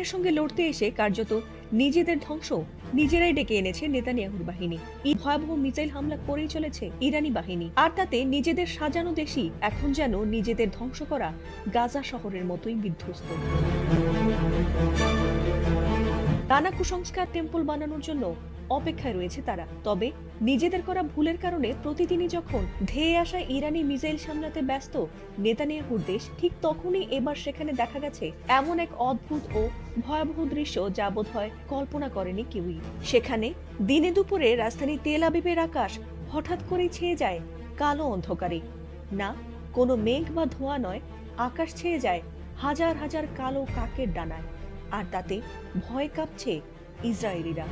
ইরানের সঙ্গে লড়তে এসে কার্যত নিজেদের ধ্বংস নিজেরাই ডেকে এনেছে নেতানিয়াহুর বাহিনী। এই ভয়াবহ মিসাইল হামলা করেই চলেছে ইরানি বাহিনী, আর তাতে নিজেদের সাজানো দেশই এখন যেন নিজেদের ধ্বংস করা গাজা শহরের মতোই বিধ্বস্ত। নানা কুসংস্কার টেম্পল বানানোর জন্য অপেক্ষায় রয়েছে তারা। তবে নিজেদের করা ভুলের কারণে প্রতিদিনই যখন ধেয়ে আসা ইরানি মিসাইল সামলাতে ব্যস্ত নেতানিয়াহুর দেশ, ঠিক তখনই এবার সেখানে দেখা গেছে এমন এক অদ্ভুত ও ভয়াবহ দৃশ্য যা বোধহয় কল্পনা করেনি কেউই। সেখানে দিনে দুপুরে রাজধানী তেল আবিবের আকাশ হঠাৎ করেই ছেয়ে যায় কালো অন্ধকারে। না কোনো মেঘ বা ধোঁয়া নয়, আকাশ ছেয়ে যায় হাজার হাজার কালো কাকের ডানায়, আর তাতে ভয় কাঁপছে ইসরায়েলিরা।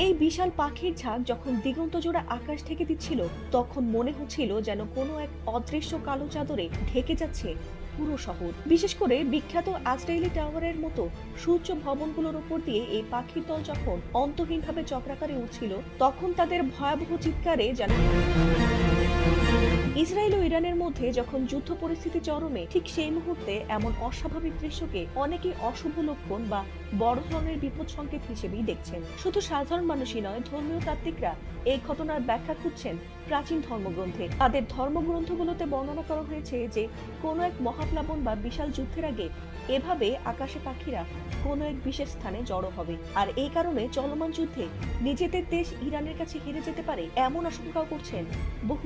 এই বিশাল পাখির ঝাঁক যখন দিগন্ত জোড়া আকাশ ঢেকে দিচ্ছিল, তখন মনে হচ্ছিল যেন কোনো এক অদৃশ্য কালো চাদরে ঢেকে যাচ্ছে পুরো শহর। বিশেষ করে বিখ্যাত আজরাইলি টাওয়ারের মতো সূর্য ভবনগুলোর উপর দিয়ে এই পাখির দল যখন অন্তহীনভাবে চক্রাকারে উঠছিল, তখন তাদের ভয়াবহ চিৎকারে যেন ইসরায়েল ও ইরানের মধ্যে যখন যুদ্ধ পরিস্থিতি চরমে, ঠিক সেই মুহূর্তে এমন অস্বাভাবিক দৃশ্যকে অনেকে অশুভ লক্ষণ বা বড় ধরনের বিপদ সংকেত হিসেবেই দেখছেন। শুধু সাধারণ মানুষই নয়, ধর্মীয় তাত্ত্বিকরা এই ঘটনার ব্যাখ্যা খুঁজছেন প্রাচীন ধর্মগ্রন্থে। তাদের ধর্মগ্রন্থগুলোতে বর্ণনা করা হয়েছে যে কোনো এক মহাপ্লাবন বা বিশাল যুদ্ধের আগে এভাবে আকাশে পাখিরা কোনো এক বিশেষ স্থানে জড়ো হবে, আর এই কারণে চলমান যুদ্ধে নিজেদের দেশ ইরানের কাছে হেরে যেতে পারে এমন আশঙ্কাও করছেন বহু